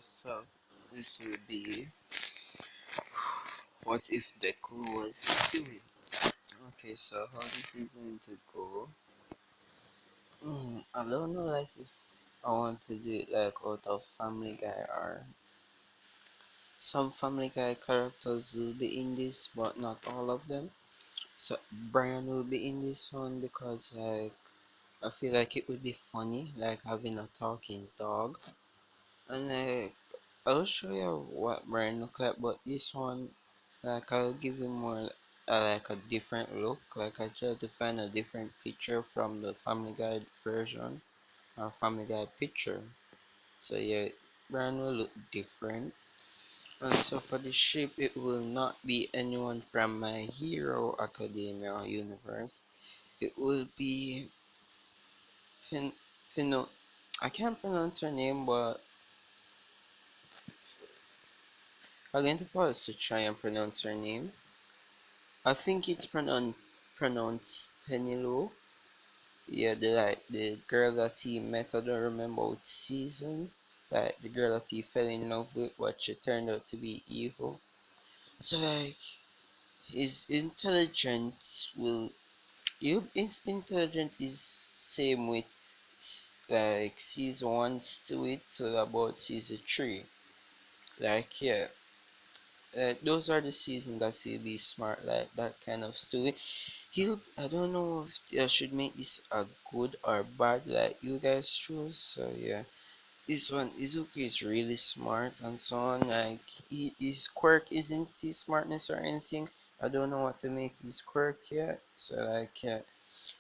So this will be what if deku was stewie. Okay, so how this is going to go? I don't know, like if I want to do it like out of Family Guy or some Family Guy characters will be in this, but not all of them. So Brian will be in this one because like I feel like it would be funny, like having a talking dog. And like I'll show you what Brian look like, but this one, like I'll give him more like a different look. Like I try to find a different picture from the Family Guy version or Family Guy picture. So yeah, Brian will look different. And so for the ship, it will not be anyone from My Hero Academia universe. It will be Pin Pino. I can't pronounce her name, but I'm going to pause to try and pronounce her name. I think it's pronounced Penilo. Yeah, the girl that he met. I don't remember what season. Like the girl that he fell in love with, but she turned out to be evil. So like his intelligence will. His intelligence is same with like season one to it to about season three. Like yeah, those are the seasons that he'll be smart like that kind of story. He'll I don't know if I should make this a good or bad like you guys choose. So yeah, this one Izuku is really smart and so on. Like his quirk isn't his smartness or anything. I don't know what to make his quirk yet. So like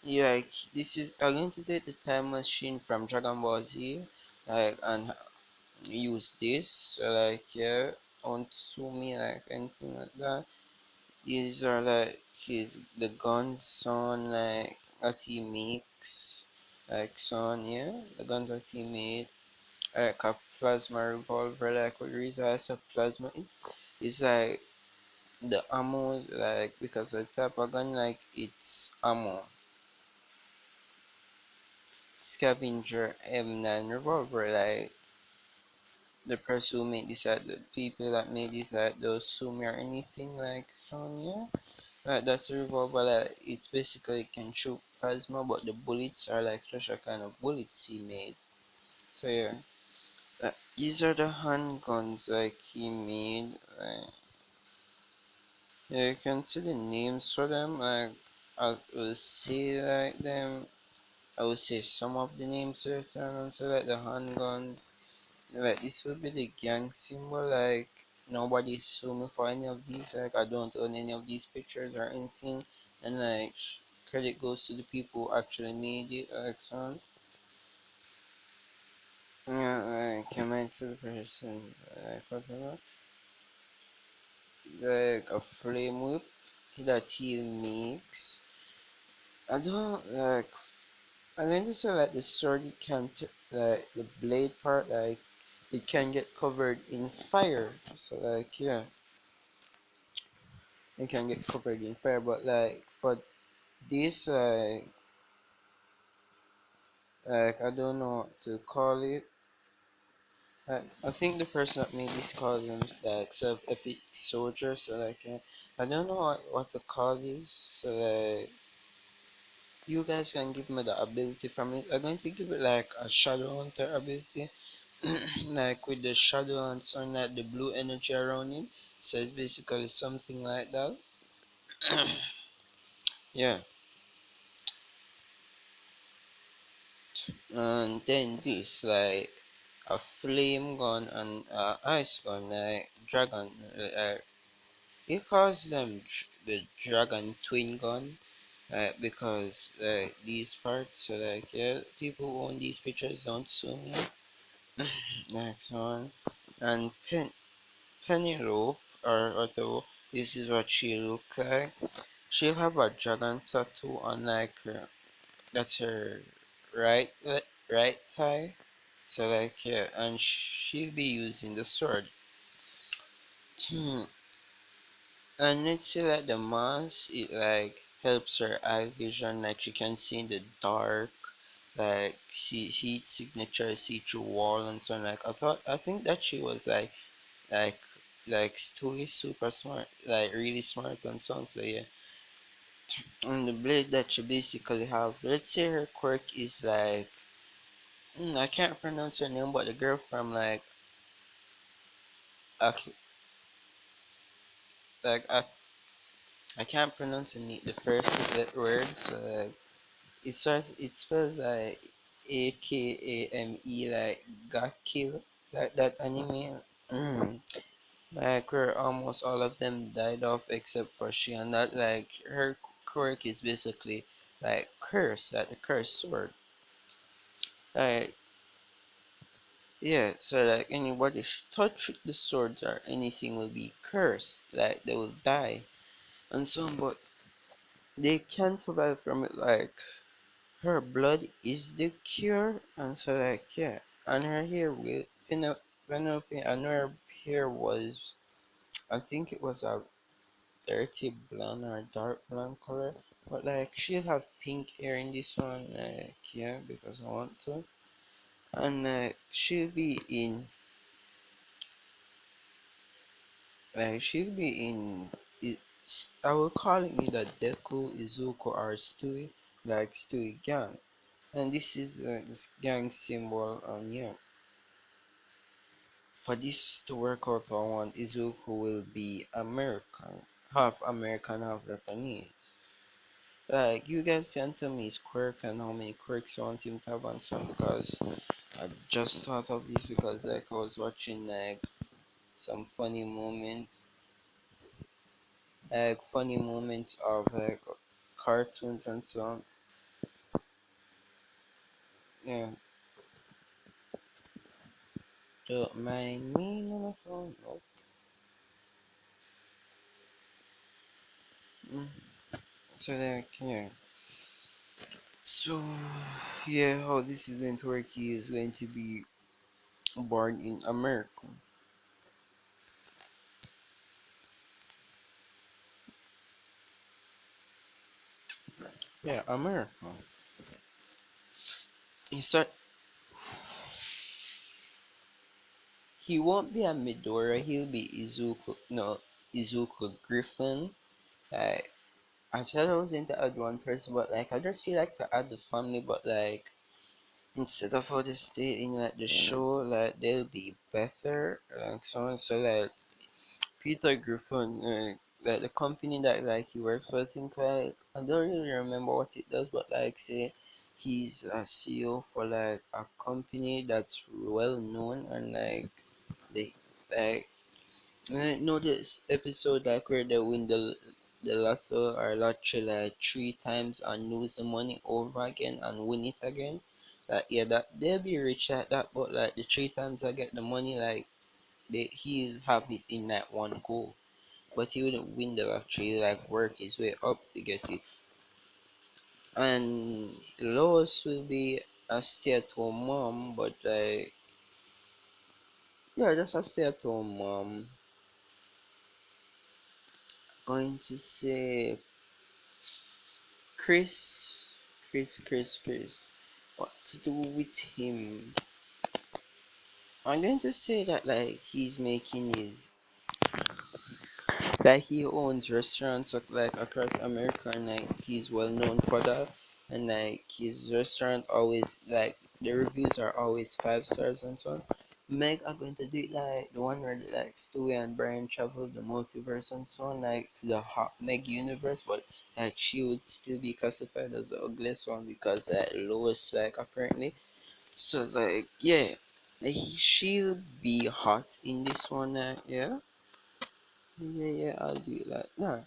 yeah, like this is I'm going to take the time machine from Dragon Ball Z, like and use this. So like yeah, on Sumi like anything like that. These are like the guns son like that he makes, like son yeah, the guns that he made, like a plasma revolver. Like what the reason I said plasma is like the ammo like because the type of gun like it's ammo scavenger M9 revolver. Like the person who made this the people that made this those Sumi or anything like son yeah. Right, that's a revolver. Like it's basically can shoot plasma, but the bullets are like special kind of bullets he made. So yeah, these are the handguns like he made. Yeah, you can see the names for them. Like I will say like them. I will say some of the names later on. So like the handguns. Like this will be the gang symbol. Like nobody sue me for any of these. Like I don't own any of these pictures or anything. And like credit goes to the people who actually made it. Like so. Yeah, like I might to the person like whatever. Like a flame whip that he makes. I don't like. I'm going to say like the sword you can like the blade part like it can get covered in fire. So like yeah. It can get covered in fire, but like for this like I don't know what to call it. I think the person that made this call them like self epic soldier. So like I don't know what to call this. So like you guys can give me the ability from it. I'm going to give it like a shadow hunter ability, like with the shadow and sun, like the blue energy around him. So it's basically something like that. Yeah, and then this like a flame gun and ice gun like dragon. He calls them the dragon twin gun. Because these parts, so like yeah, people who own these pictures don't sue me. Next one, and Penelope or Otto. This is what she look like. She'll have a dragon tattoo on like her. That's her right right thigh. So like yeah, and she'll be using the sword. And let's say like the mask, it like helps her eye vision, like she can see in the dark. like see heat signature see through wall and so on. Like I think that she was like like Stewie super smart, like really smart and so on. So yeah, and the blade that you basically have, let's say her quirk is like I can't pronounce her name, but the girl from Ak- like I can't pronounce the first word. So like, it spells like Akame like got killed like that anime. Like where almost all of them died off except for she, and that like her quirk is basically like curse, like the curse sword. Like yeah, so like anybody touch the swords or anything will be cursed, like they will die and so on, but they can survive from it. Like her blood is the cure, and so like yeah, and her hair will Penelope, and her hair was I think it was a dirty blonde or dark blonde color, but like she'll have pink hair in this one, like yeah, because I want to, and she'll be in she'll be in it. I will call it either Deku, Izuku, or Stewie, like Stewie gang. And this is this gang symbol, and yeah, for this to work out, I want Izuku will be American, half Japanese. Like you guys can tell me his quirk and how many quirks you want him to have and so on, because I just thought of this because like I was watching like some funny moments of like cartoons and so on. Yeah, don't mind me on the phone. Nope. Mm. So like yeah. So yeah, how this is going to work, he is going to be born in America. Yeah, America. He start he won't be a Midora, he'll be Izuku, no, Izuku Griffin. Like I said I was going to add one person, but like I just feel like to add the family, but like instead of how they stay in like the show, like they'll be better, like so on. So like Peter Griffin, like the company that like he works for, I think like I don't really remember what it does, but like say he's a CEO for like a company that's well known, and like they like know this episode like where they win the lotto or lottery like 3 times and lose the money over again and win it again. Like yeah, that they'll be rich at that, but like the 3 times I get the money, like he's have it in that one go, but he wouldn't win the lottery, like work his way up to get it. And Lois will be a stay-at-home mom, but like yeah, just a stay-at-home mom. Going to say Chris. What to do with him? I'm going to say that like he's making his like he owns restaurants like across America, and like he's well known for that, and like his restaurant always like the reviews are always 5 stars and so on. Meg are going to do it like the one where like Stewie and Brian travel the multiverse and so on, like to the hot Meg universe, but like she would still be classified as the ugliest one because Lois like apparently. So like yeah, she'll be hot in this one. Yeah, yeah, I'll do it like no.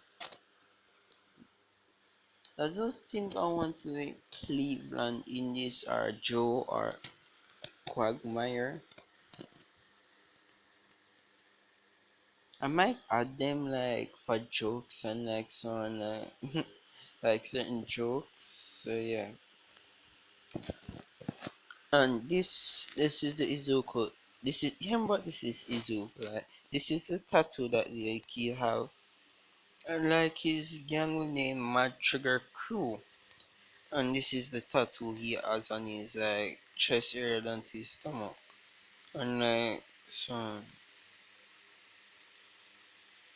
I don't think I want to make Cleveland Indies or Joe or Quagmire. I might add them like for jokes and like so on like certain jokes. So yeah. And this is the Izuku. This is remember this is Izuku. Like this is the tattoo that like he have. And like his gang will name Mad Sugar Crew. And this is the tattoo he has on his like chest area than his stomach. And like so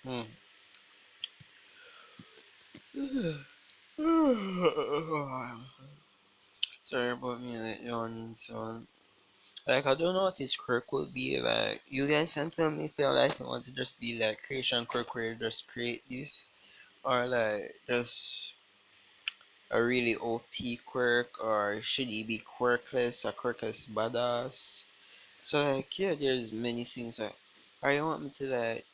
hmm. Sorry about me like yawning so like I don't know what his quirk would be like. You guys can tell me if you like you want to just be like creation quirk where you just create this or like just a really OP quirk or should he be quirkless, a quirkless badass? So like yeah, there's many things that I want me to like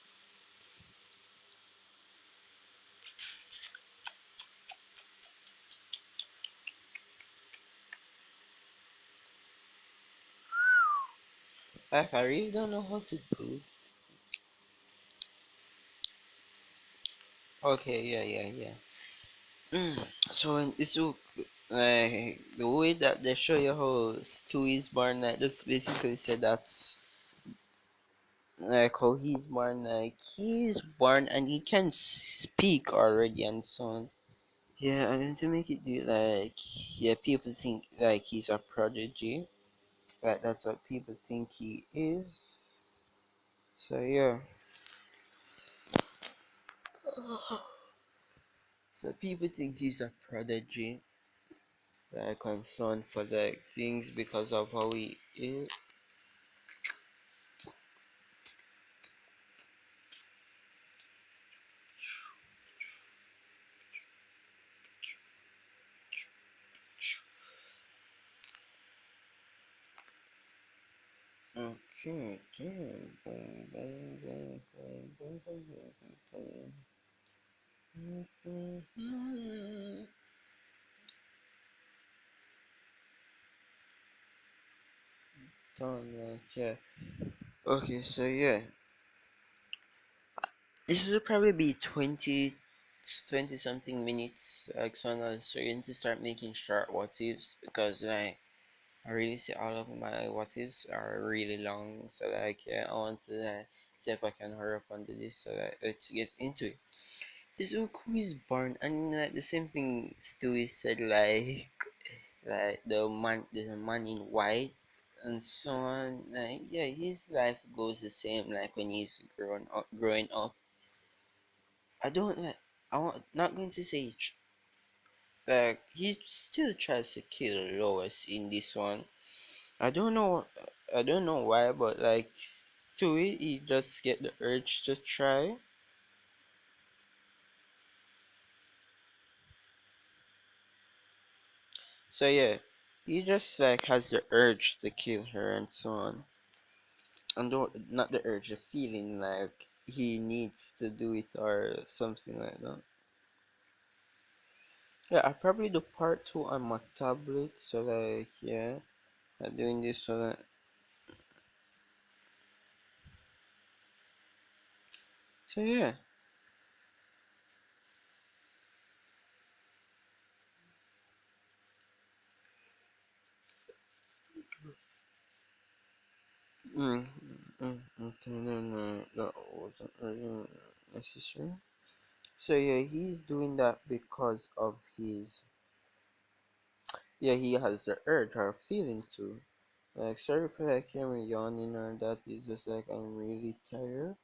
I really don't know how to do. Okay, yeah. So in this book, like the way that they show you how Stu is born, like just basically said that's like how he's born, like he's born and he can speak already and so on. Yeah, I'm going to make it do like yeah, people think like he's a prodigy. Like that's what people think he is. So yeah. So people think he's a prodigy, like concerned for like things because of how he is. Okay. Done, yeah. Okay, so yeah. This will probably be 20 something minutes. Like, so I'm starting to start making short what ifs because, like, I really see all of my what ifs are really long. So, like, yeah, I want to see if I can hurry up and do this. So, like, let's get into it. This Uku is born, and like the same thing Stewie said, like the man in white and so on. Like, yeah, his life goes the same. Like when he's growing up. I don't like. I want not going to say like he still tries to kill Lois in this one. I don't know. I don't know why, but like Stewie, he just get the urge to try. So yeah, he just like has the urge to kill her and so on. And don't not the urge, the feeling like he needs to do it or something like that. Yeah, I probably do part two on my tablet, so like yeah, I'm doing this so that so yeah. Mm, okay, no, that wasn't really necessary. So yeah, he's doing that because of his yeah, he has the urge or feelings to. Like sorry for like hearing me yawning or that. It's just like I'm really tired.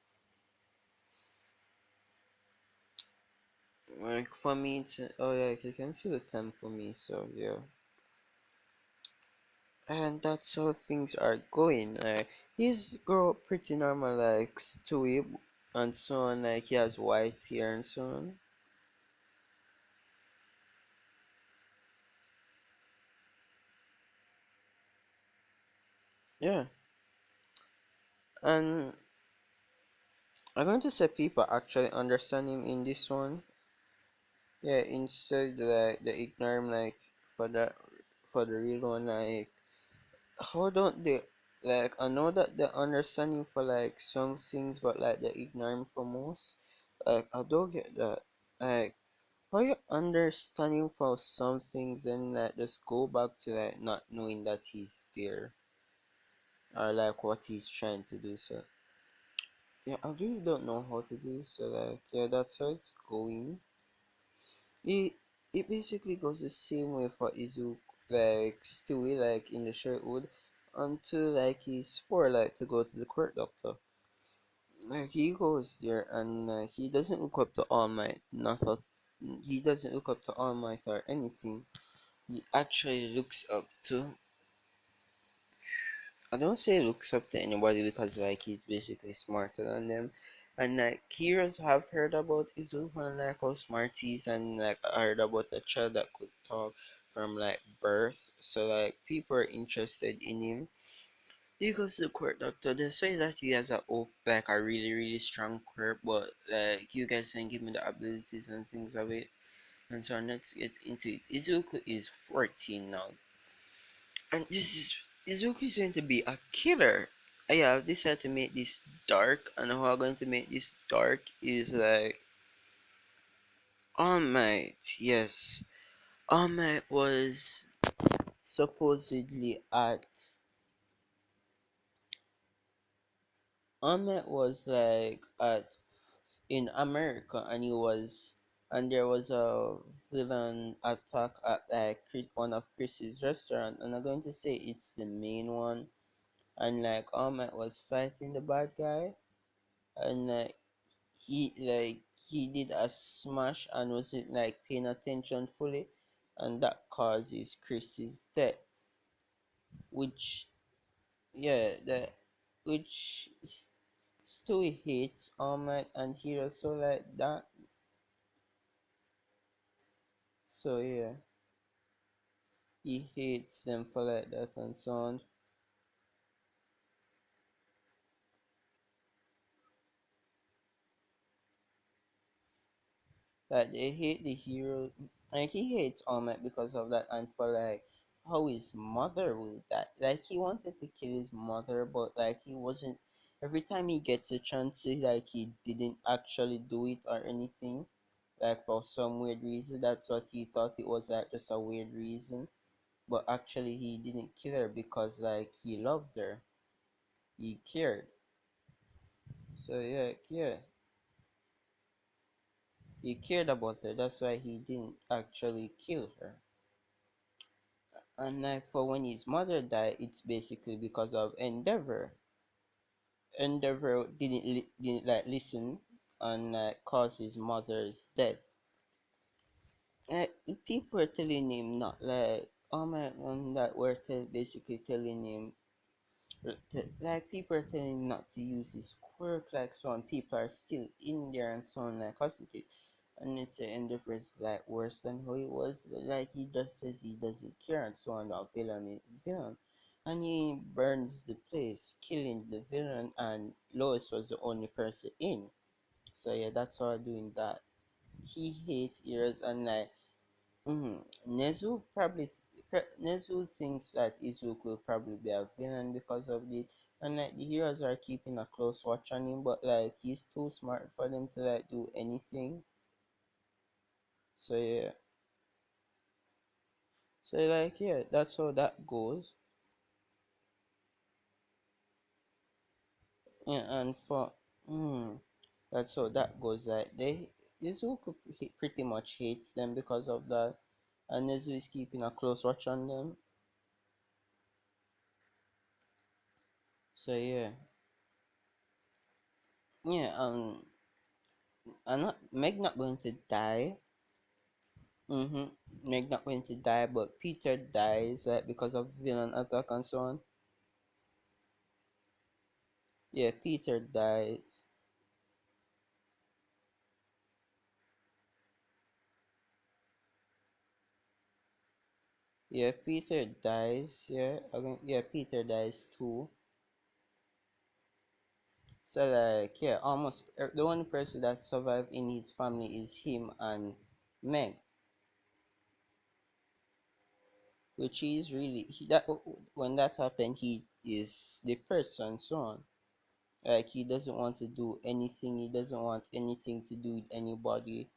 Like for me, it's oh yeah, you can see the time for me. So yeah, and that's how things are going. He's grow up pretty normal, like Stewie and so on. Like he has white hair and so on. Yeah, and I'm going to say people actually understand him in this one. Yeah, instead like they ignore him like for that for the real one. Like how don't they like I know that they understand him for like some things but like they ignore him for most. Like I don't get that. Like how you understand him for some things and like just go back to like not knowing that he's there or like what he's trying to do. So yeah, I really don't know how to do this. So like yeah, that's how it's going. it basically goes the same way for Izuku, like Stewie, like in the Sherwood, until like he's four, like to go to the court doctor. Like he goes there and he doesn't look up to All Might, not at, he doesn't look up to All Might or anything. He actually looks up to, I don't say looks up to anybody because like he's basically smarter than them. And like heroes have heard about Izuku and like how smart he is, and like I heard about a child that could talk from like birth. So like people are interested in him. He goes to the court doctor. They say that he has like a really strong quirk, but like you guys can give me the abilities and things of it. And so let's get into it. Izuku is 14 now. And this is Izuku is going to be a killer. Yeah, I've decided to make this dark, and how I'm going to make this dark is like All Might. Yes, All Might was supposedly at All Might was like at in America, and he was and there was a villain attack at like one of Chris's restaurant, and I'm going to say it's the main one. And like All Might was fighting the bad guy, and he did a smash and wasn't like paying attention fully, and that causes Chris's death, which yeah that which still hates All Might and Hero so like that. So yeah, he hates them for like that and so on. Like they hate the hero, like he hates All Might because of that, and for like how his mother will die. Like he wanted to kill his mother, but like he wasn't. Every time he gets a chance to, like he didn't actually do it or anything. Like for some weird reason, that's what he thought it was, like just a weird reason. But actually, he didn't kill her because like he loved her, he cared. So yeah, he cared about her. That's why he didn't actually kill her. And like for when his mother died, it's basically because of Endeavor. Endeavor didn't like listen and caused his mother's death. Like people were telling him not like oh my and that were basically telling him like people are telling him not to use his quirk like so on. People are still in there and so on like hostages. And it's an Endeavor is like worse than who he was. Like he just says he doesn't care and so on. The villain, and he burns the place, killing the villain. And Lois was the only person in. So yeah, that's why doing that. He hates ears and like Nezu thinks that Izuku will probably be a villain because of this, and like the heroes are keeping a close watch on him, but like he's too smart for them to like do anything. So yeah, so like yeah, that's how that goes. Yeah, and for that's how that goes. Like they Izuku pretty much hates them because of that, and Nezu is keeping a close watch on them. So yeah, yeah, I'm not Meg not going to die. Meg not going to die, but Peter dies because of villain attack and so on. Yeah, Peter dies. Yeah, Peter dies. Yeah, again, yeah, Peter dies too. So like, yeah, almost the only person that survived in his family is him and Meg, which is really that when that happened, he is depressed and so on. Like he doesn't want to do anything. He doesn't want anything to do with anybody.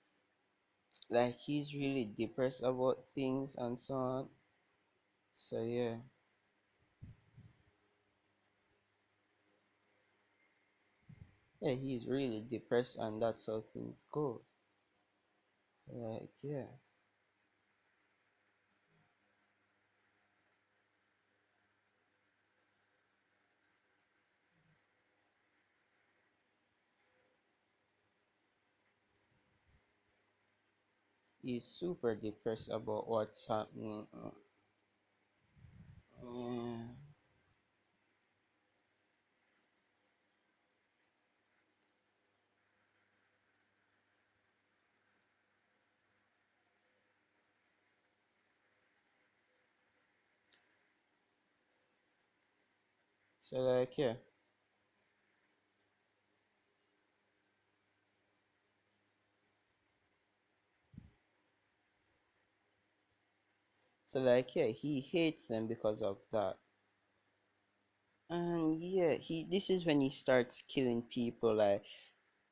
Like he's really depressed about things and so on. So yeah, he's really depressed and that's how things go. Like yeah. He's super depressed about what's happening. Yeah. So like yeah. So like yeah, he hates them because of that. And yeah, he this is when he starts killing people. Like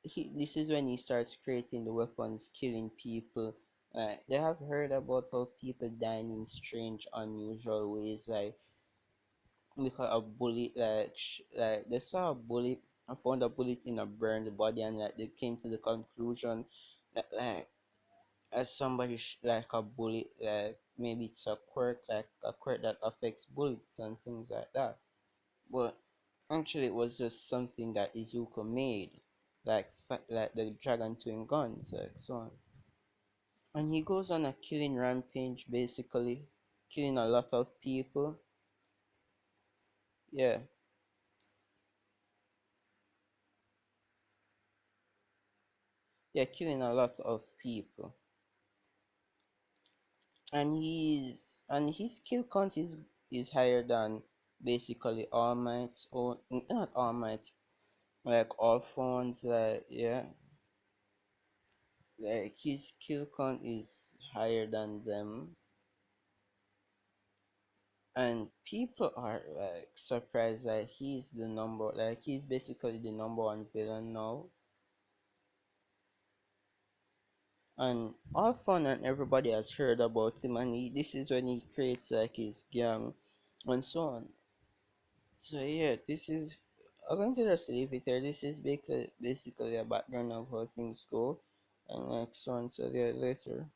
this is when he starts creating the weapons, killing people. Like they have heard about how people dying in strange, unusual ways. Like because a bullet, like they saw a bullet and found a bullet in a burned body, and like they came to the conclusion that like as somebody like a bullet, like maybe it's a quirk that affects bullets and things like that. But actually, it was just something that Izuku made, like the dragon twin guns, like so on. And he goes on a killing rampage, basically killing a lot of people. Yeah, yeah, killing a lot of people. And his kill count is higher than basically All Might's, or not All Might, like all phones, like yeah, like his kill count is higher than them, and people are like surprised that he's the number, like he's basically the number one villain now. And all fun and everybody has heard about him, and this is when he creates like his gang and so on. So yeah, this is, I'm going to just leave it here. This is basically a background of how things go, and like so on. So yeah, later.